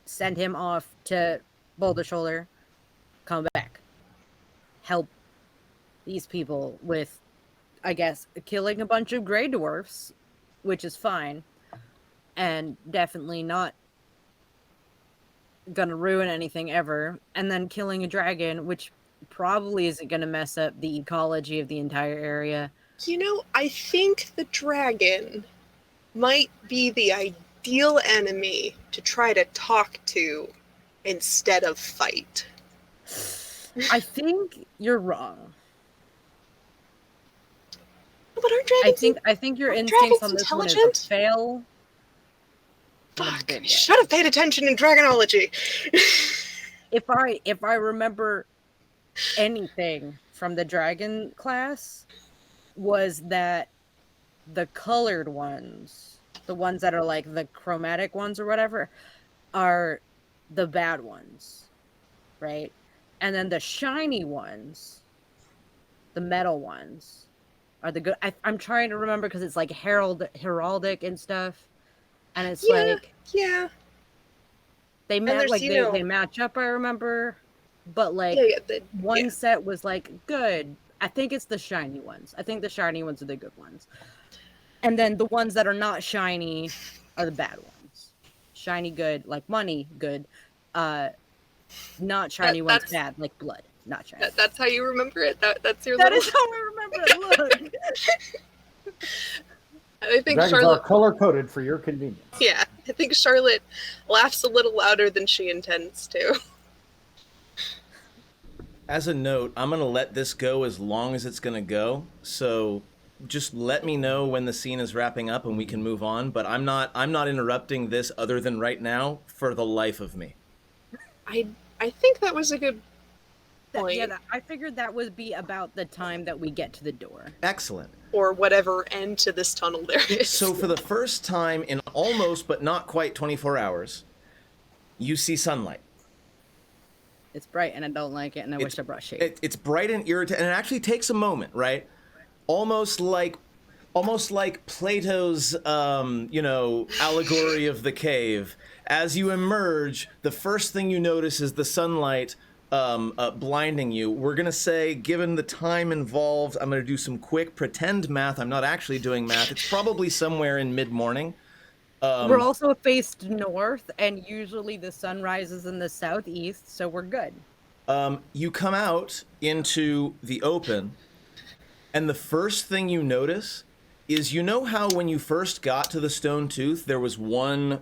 Send him off to Boulder Shoulder. Come back. Help these people with, I guess, killing a bunch of gray dwarfs, which is fine. And definitely not gonna ruin anything ever. And then killing a dragon, which probably isn't gonna mess up the ecology of the entire area. You know, I think the dragon might be the ideal enemy to try to talk to instead of fight. I think you're wrong. But our dragons I think your instincts on this one is a fail. Fuck, I should have paid attention in dragonology. If I remember anything from the dragon class, was that the colored ones, the ones that are like the chromatic ones or whatever, are the bad ones, right? And then the shiny ones, the metal ones, are the good. I'm trying to remember because it's like heraldic and stuff, and it's they match they match up. I remember, but like one set was like good. I think it's the shiny ones. I think the shiny ones are the good ones, and then the ones that are not shiny are the bad ones. Shiny good, like money good. Not shiny ones bad, like blood. Not shiny. That's how you remember it. That's your. That is how I remember it. Look. I think Dragons Charlotte are color coded for your convenience. Yeah, I think Charlotte laughs a little louder than she intends to. As a note, I'm gonna let this go as long as it's gonna go. So just let me know when the scene is wrapping up and we can move on. But I'm not interrupting this other than right now for the life of me. I think that was a good point. I figured that would be about the time that we get to the door. Excellent. Or whatever end to this tunnel there is. So for the first time in almost but not quite 24 hours, you see sunlight. It's bright and I don't like it, and I wish I brought shade. It's bright and irritating, and it actually takes a moment, right? Almost like Plato's, allegory of the cave. As you emerge, the first thing you notice is the sunlight blinding you. We're going to say, given the time involved, I'm going to do some quick pretend math. I'm not actually doing math. It's probably somewhere in mid-morning. We're also faced north, and usually the sun rises in the southeast, so we're good. You come out into the open, and the first thing you notice is, you know how when you first got to the Stone Tooth, there was one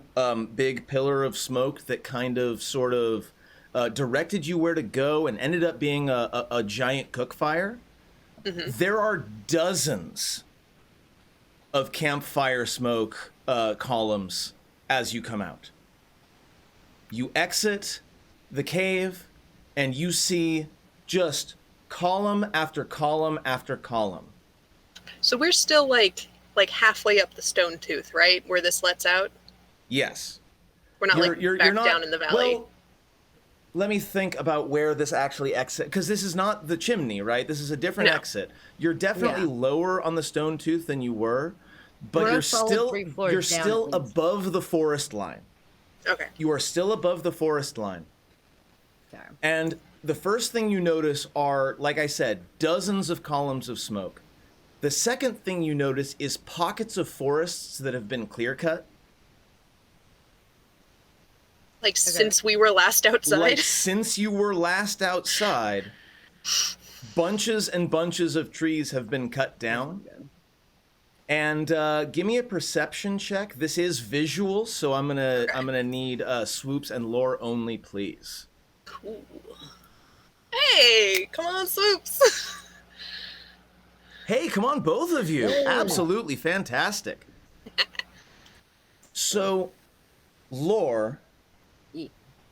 big pillar of smoke that kind of sort of directed you where to go and ended up being a giant cook fire? Mm-hmm. There are dozens of campfire smoke columns as you come out. You exit the cave and you see just column after column after column. So we're still like halfway up the Stone Tooth, right? Where this lets out? Yes. We're not back down in the valley. Well, let me think about where this actually exit, because this is not the chimney, right? This is a different exit. You're definitely lower on the Stone Tooth than you were, but you're still above the forest line. Okay. You are still above the forest line. Okay. And the first thing you notice are, like I said, dozens of columns of smoke. The second thing you notice is pockets of forests that have been clear-cut. Like since we were last outside? Like since you were last outside, bunches and bunches of trees have been cut down. And give me a perception check. This is visual, so I'm gonna need Swoops and Lore only, please. Cool. Hey, come on, Swoops. Hey, come on, both of you! Absolutely fantastic. So, Lore,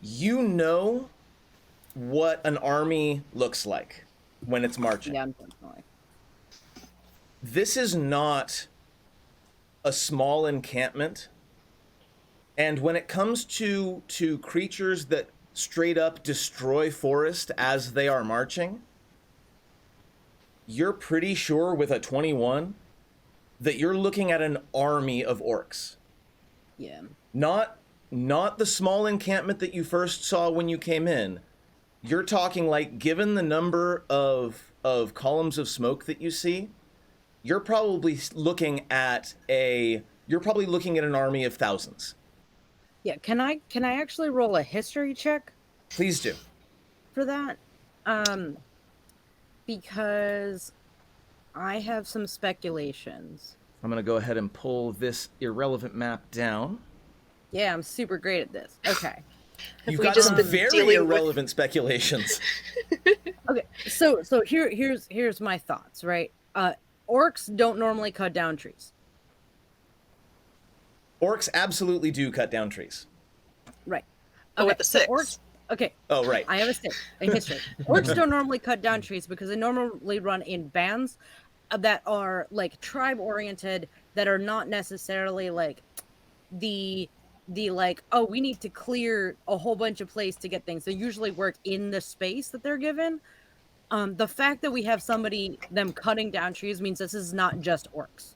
you know what an army looks like when it's marching. Yeah, unfortunately. This is not a small encampment. And when it comes to creatures that straight up destroy forest as they are marching, you're pretty sure with a 21 that you're looking at an army of orcs. Yeah. Not the small encampment that you first saw when you came in. You're talking like, given the number of columns of smoke that you see, you're probably looking at an army of thousands. Yeah, can I actually roll a history check Please do. for that? Because I have some speculations. I'm going to go ahead and pull this irrelevant map down. Yeah, I'm super great at this. Okay. You've we got just some been very dealing with- irrelevant speculations. Okay. So here's my thoughts, right? Orcs don't normally cut down trees. Orcs absolutely do cut down trees. Right. Oh, with the so six. orcs. Okay. Oh, right. I have a stick in history. Orcs don't normally cut down trees because they normally run in bands that are like tribe oriented, that are not necessarily like the like, oh, we need to clear a whole bunch of place to get things. They usually work in the space that they're given. The fact that we have them cutting down trees means this is not just orcs.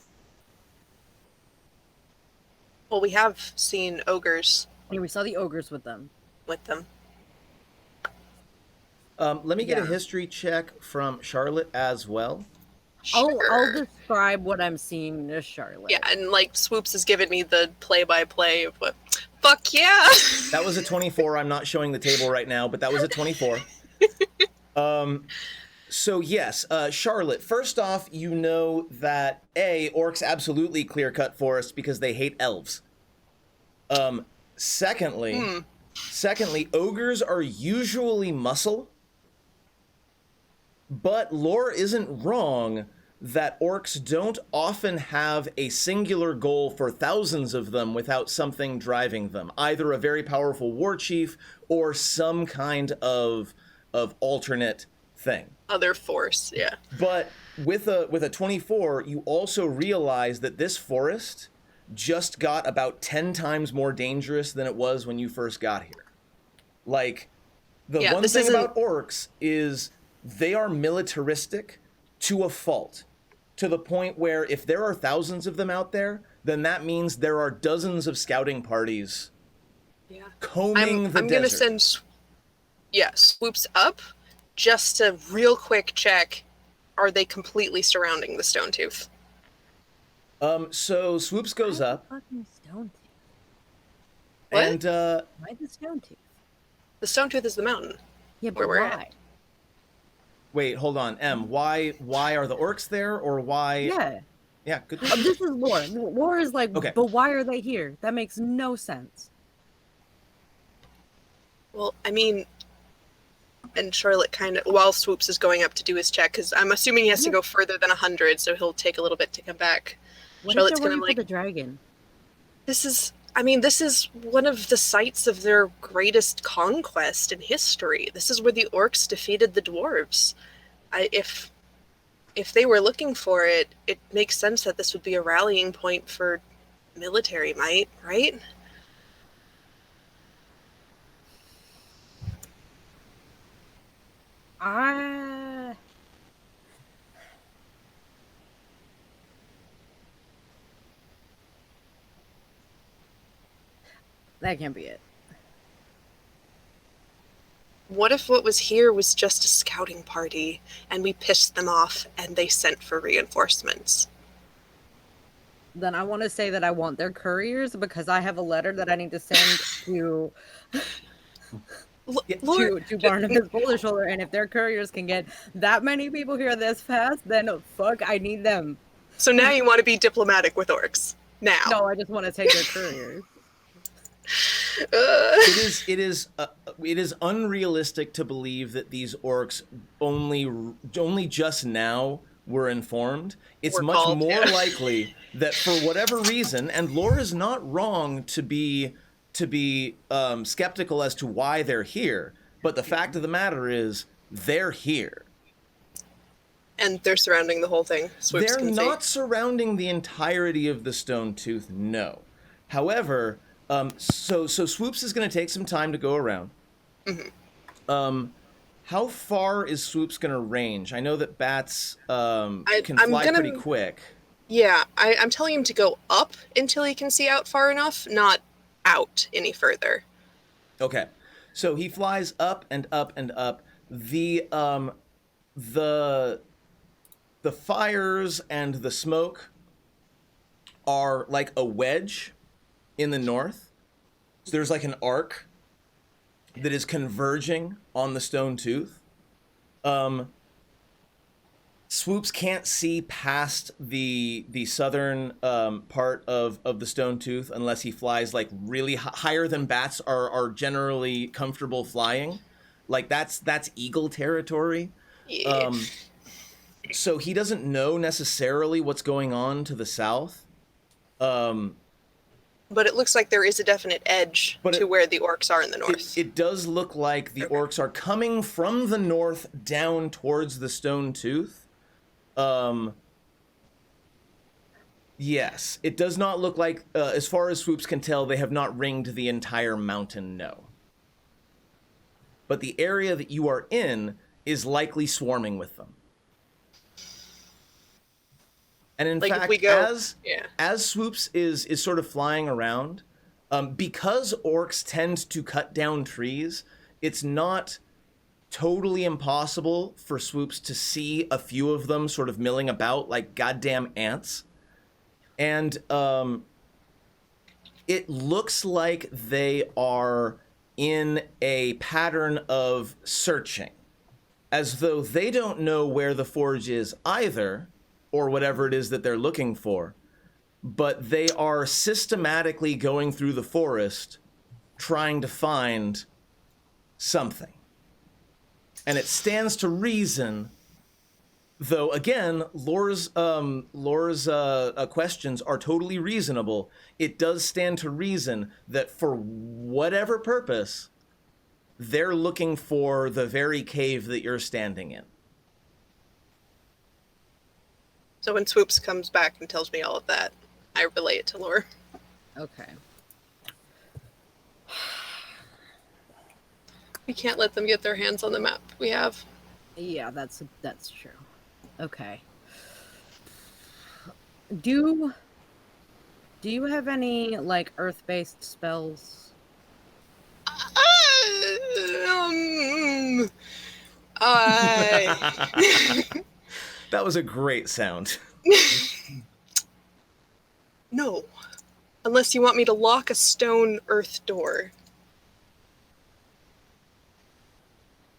Well, we have seen ogres And we saw the ogres with them. with them. Let me get a Yeah. history check from Charlotte as well. I'll Sure. describe what I'm seeing to Charlotte. Yeah, and like Swoops has given me the play-by-play of what. Fuck yeah! That was a 24. I'm not showing the table right now, but that was a 24. So yes, Charlotte, first off, you know that orcs absolutely clear-cut forests because they hate elves. Secondly, ogres are usually muscle, but lore isn't wrong that orcs don't often have a singular goal for thousands of them without something driving them, either a very powerful war chief or some kind of alternate thing. Other force, yeah. But with a 24, you also realize that this forest just got about 10 times more dangerous than it was when you first got here. Like, the Yeah, one this thing isn't- about orcs is they are militaristic to a fault, to the point where if there are thousands of them out there, then that means there are dozens of scouting parties Yeah. combing the I'm gonna desert. send Swoops up just to real quick check, are they completely surrounding the stone tooth? So Swoops goes up, Fucking stone tooth. What? and Why the stone tooth? The stone tooth is the mountain. Yeah, Where but we're why? at. wait, hold on, why are the orcs there, or why? Yeah. Good. This is lore. Lore is like, Okay. but why are they here? That makes no sense. Well, I mean, and Charlotte kind of, while Swoops is going up to do his check, because I'm assuming he has to go further than 100, so he'll take a little bit to come back. What Charlotte's if they're gonna waiting for like, the dragon? this is one of the sites of their greatest conquest in history. This is where the orcs defeated the dwarves. If they were looking for it, it makes sense that this would be a rallying point for military might, right? That can't be it. What if what was here was just a scouting party and we pissed them off and they sent for reinforcements? Then I want to say that I want their couriers because I have a letter that I need to send to to Barnabas Boulder Shoulder, and if their couriers can get that many people here this fast, then fuck, I need them. So now you want to be diplomatic with orcs. Now. No, I just want to take their couriers. It is unrealistic to believe that these orcs only just now were informed. It's Were much called, more yeah. likely that for whatever reason, and Lore is not wrong to be skeptical as to why they're here, but the fact of the matter is they're here. And they're surrounding the whole thing. Swoops They're can not see. surrounding the entirety of the Stone Tooth, no. However, so Swoops is going to take some time to go around. Mm-hmm. How far is Swoops going to range? I know that bats can I'm fly gonna- pretty quick. Yeah, I'm telling him to go up until he can see out far enough, not out any further. Okay, so he flies up and up and up. The fires and the smoke are like a wedge in the north. So there's like an arc that is converging on the Stone Tooth. Swoops can't see past the southern part of the Stone Tooth unless he flies like really higher than bats are generally comfortable flying. Like that's eagle territory. Yeah. So he doesn't know necessarily what's going on to the south. But it looks like there is a definite edge to where the orcs are in the north. It does look like the orcs are coming from the north down towards the Stone Tooth. Yes, it does not look like, as far as Swoops can tell, they have not ringed the entire mountain, no. But the area that you are in is likely swarming with them. And in Like if fact, we go- as Swoops is sort of flying around, because orcs tend to cut down trees, it's not totally impossible for Swoops to see a few of them sort of milling about like goddamn ants. And it looks like they are in a pattern of searching, as though they don't know where the forge is either, or whatever it is that they're looking for, but they are systematically going through the forest trying to find something. And it stands to reason, though again, Lore's questions are totally reasonable. It does stand to reason that for whatever purpose, they're looking for the very cave that you're standing in. So when Swoops comes back and tells me all of that, I relay it to Lore. Okay. We can't let them get their hands on the map we have. Yeah, that's true. Okay. Do you have any like earth-based spells? That was a great sound. No. Unless you want me to lock a stone earth door.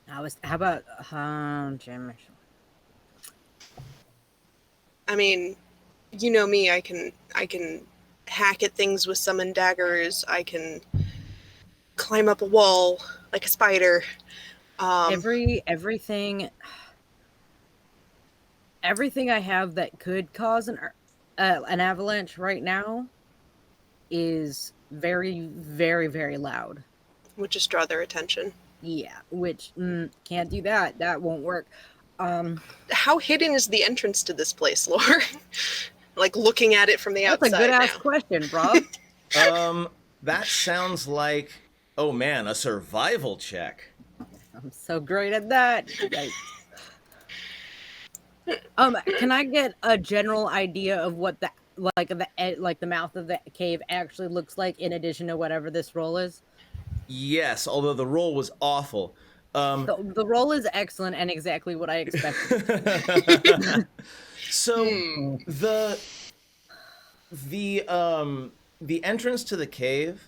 How about Jim? I mean, you know me, I can hack at things with summon daggers. I can climb up a wall like a spider. Everything I have that could cause an avalanche right now is very, very, very loud. Would just draw their attention. Yeah, which can't do that. That won't work. How hidden is the entrance to this place, Lore? Like looking at it from the That's outside. a good ass now. question, Rob. That sounds like, oh man, a survival check. I'm so great at that. Can I get a general idea of what the mouth of the cave actually looks like, in addition to whatever this roll is? Yes, although the roll was awful. The roll is excellent and exactly what I expected. So the entrance to the cave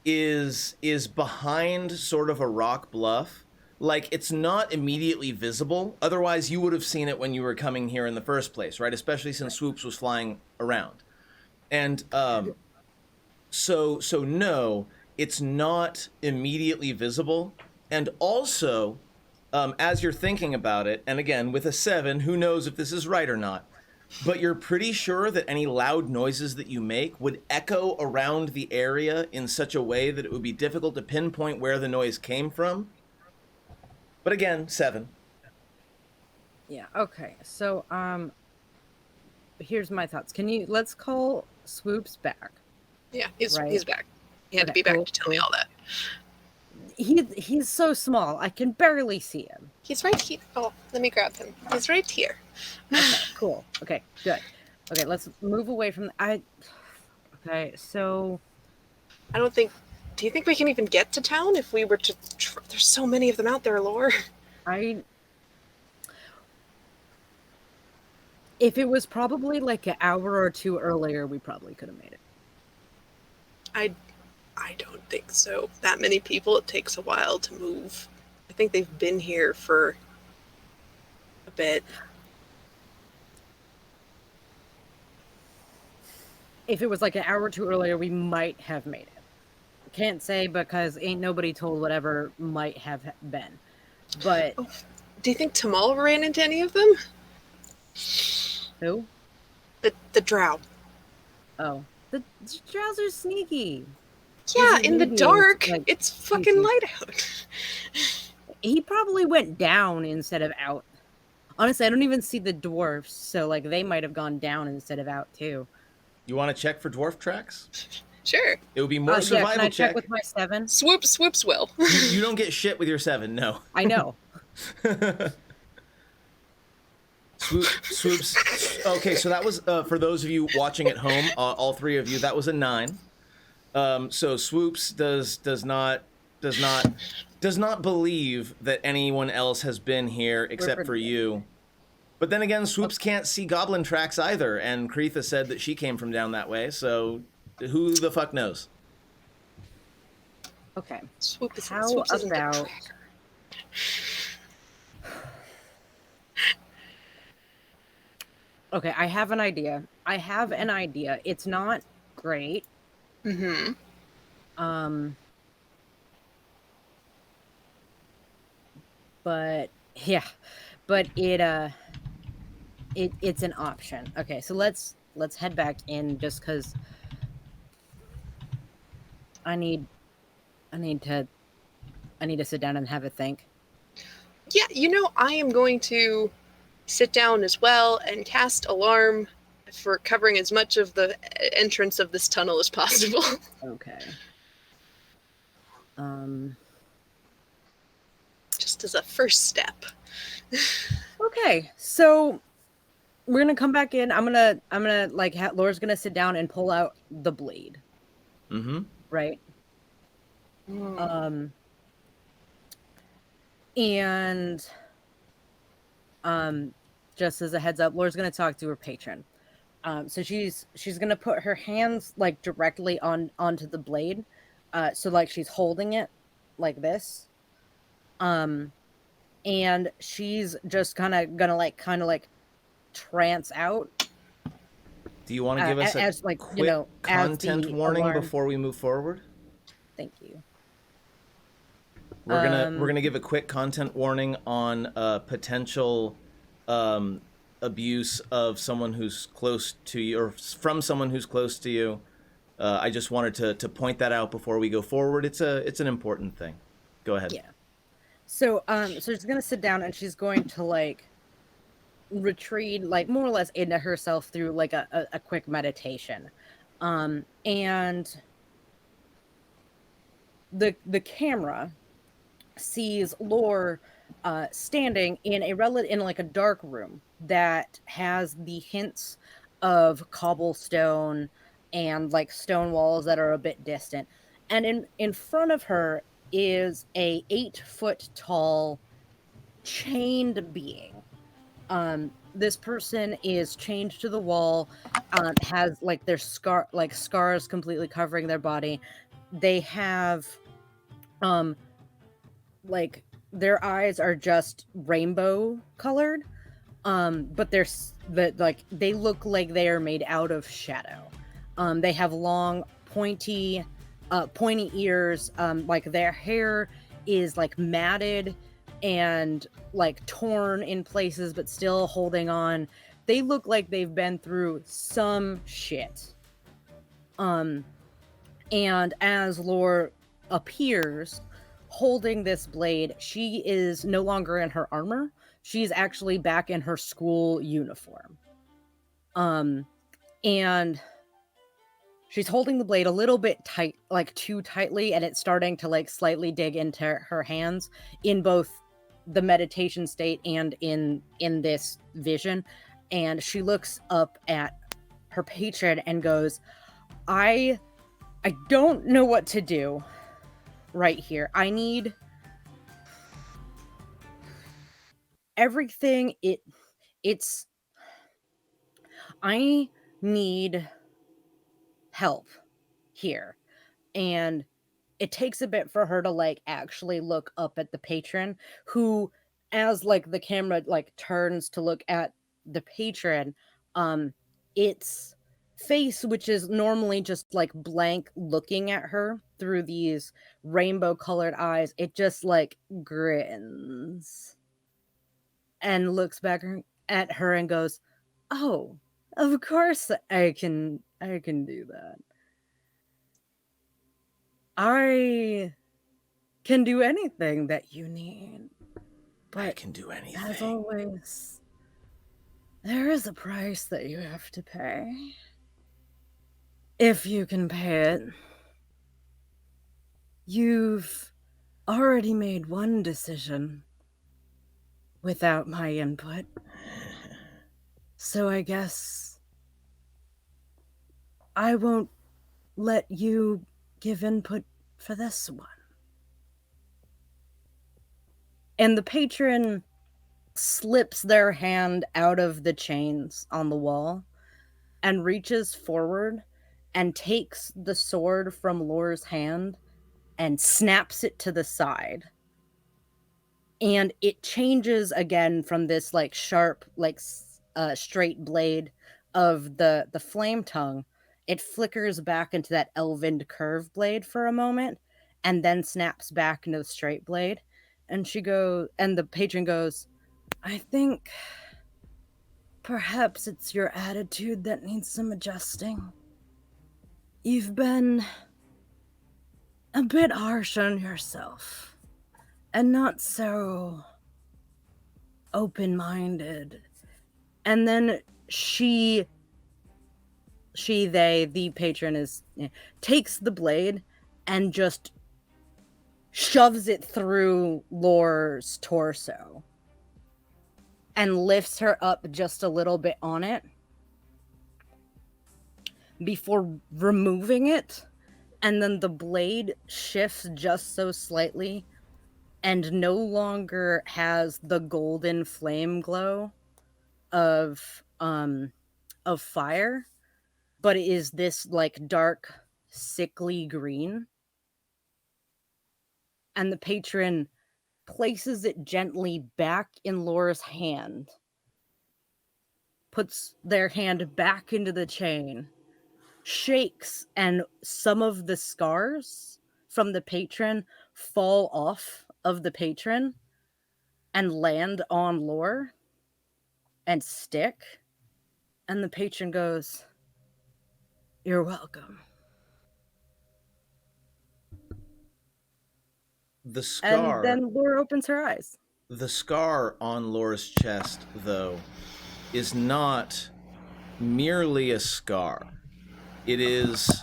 is behind sort of a rock bluff. like it's not immediately visible. Otherwise, you would have seen it when you were coming here in the first place, right? Especially since Swoops was flying around. And so no, it's not immediately visible. And also, as you're thinking about it, and again, with a 7, who knows if this is right or not, but you're pretty sure that any loud noises that you make would echo around the area in such a way that it would be difficult to pinpoint where the noise came from. But again, 7. Yeah, okay. So, here's my thoughts. Let's call Swoops back. Yeah, he's Right. he's back. He had to Okay, be back cool, to tell me cool. all that. He's so small, I can barely see him. He's right here. Oh, let me grab him. He's right here. Okay, cool. Okay, good. Okay, let's move away from okay, so I don't think. Do you think we can even get to town if we were to? There's so many of them out there, Lore. if it was probably like an hour or two earlier, we probably could have made it. I don't think so. That many people, it takes a while to move. I think they've been here for a bit. If it was like an hour or two earlier, we might have made it. Can't say because ain't nobody told whatever might have been. But Do you think Tamal ran into any of them? who? The drow. Oh, the drows are sneaky. Yeah, Isn't in the maybe dark. like It's fucking sneaky. light out. He probably went down instead of out. Honestly, I don't even see the dwarfs, so like they might have gone down instead of out too. You want to check for dwarf tracks? Sure. It would be more Yeah, survival can I check check. with my 7? Swoops will. You don't get shit with your 7, no. I know. Swoops. Okay, so that was for those of you watching at home, all 3 of you. That was a 9. So Swoops does not believe that anyone else has been here except for you. But then again, Swoops can't see goblin tracks either, and Kreetha said that she came from down that way. So who the fuck knows? Okay. Swoops isn't How the about tracker. Okay, I have an idea. It's not great. Mm-hmm. But yeah. But it's an option. Okay, so let's head back in just cuz I need to sit down and have a think. Yeah, I am going to sit down as well and cast alarm for covering as much of the entrance of this tunnel as possible. Okay. Just as a first step. Okay, so we're gonna come back in. I'm gonna like Laura's gonna sit down and pull out the blade. Mm-hmm. Right. And just as a heads up, Laura's gonna talk to her patron. So she's gonna put her hands like directly onto the blade, so like she's holding it like this. And she's just gonna trance out. Do you want to give us a as like quick content warning alarm. before we move forward? Thank you. We're gonna give a quick content warning on potential abuse of someone who's close to you, or from someone who's close to you. I just wanted to point that out before we go forward. It's an important thing. Go ahead. Yeah. So she's gonna sit down and she's going to like retreat like more or less into herself through like a quick meditation. And the camera sees Lore standing in in like a dark room that has the hints of cobblestone and like stone walls that are a bit distant. And in front of her is a 8-foot tall chained being. This person is chained to the wall, has like their scars completely covering their body. They have like their eyes are just rainbow colored, but they look like they are made out of shadow. They have long, pointy ears. Like their hair is like matted and like torn in places, but still holding on. They look like they've been through some shit. And as Lore appears holding this blade, she is no longer in her armor. She's actually back in her school uniform. And she's holding the blade a little bit tight, like too tightly, and it's starting to like slightly dig into her hands in both the meditation state and in this vision. And she looks up at her patron and goes, I don't know what to do right here. I need everything. I need help here. And it takes a bit for her to like actually look up at the patron, who, as like the camera like turns to look at the patron, its face, which is normally just like blank looking at her through these rainbow colored eyes, it just like grins and looks back at her and goes, "Oh, of course I can do that. I can do anything that you need. But I can do anything. as always, there is a price that you have to pay. If you can pay it, you've already made one decision without my input. So I guess I won't let you give input for this one." And the patron slips their hand out of the chains on the wall and reaches forward and takes the sword from Lore's hand and snaps it to the side. And it changes again from this like sharp, like straight blade of the flame tongue. It flickers back into that elven curve blade for a moment and then snaps back into the straight blade. And the patron goes, "I think perhaps it's your attitude that needs some adjusting. You've been a bit harsh on yourself and not so open-minded." And then the patron takes the blade and just shoves it through Lore's torso and lifts her up just a little bit on it before removing it. And then the blade shifts just so slightly and no longer has the golden flame glow of fire, but it is this like dark, sickly green. And the patron places it gently back in Laura's hand, puts their hand back into the chain, shakes, and some of the scars from the patron fall off of the patron and land on Laura and stick. And the patron goes, "You're welcome." The scar. And then Laura opens her eyes. The scar on Laura's chest, though, is not merely a scar. It is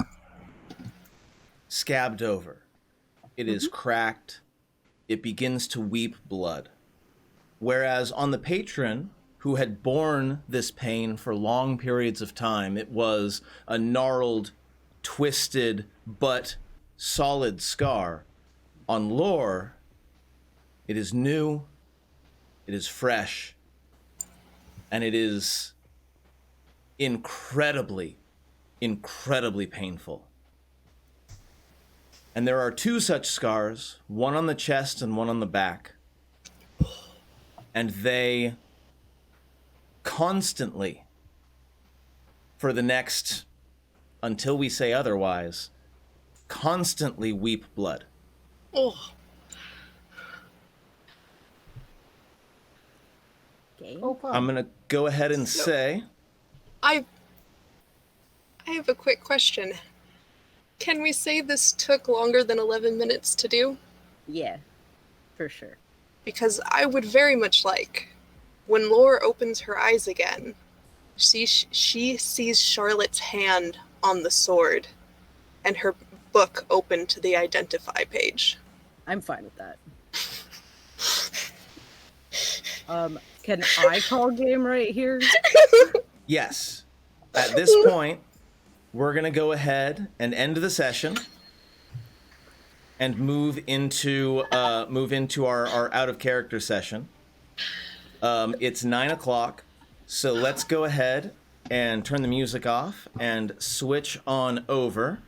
scabbed over. It is cracked. It begins to weep blood. Whereas on the patron, who had borne this pain for long periods of time, it was a gnarled, twisted, but solid scar. On Lore, it is new, it is fresh, and it is incredibly, incredibly painful. And there are two such scars, one on the chest and one on the back. and they constantly, for the next, until we say otherwise, constantly weep blood. Oh, Game? Oh, fun. I'm gonna go ahead and So- say, I have a quick question. Can we say this took longer than 11 minutes to do? Yeah, for sure. Because I would very much like, when Lore opens her eyes again, she sees Charlotte's hand on the sword and her book open to the identify page. I'm fine with that. Can I call game right here? yes. At this point, we're gonna go ahead and end the session and move into our out of character session. It's 9:00, so let's go ahead and turn the music off and switch on over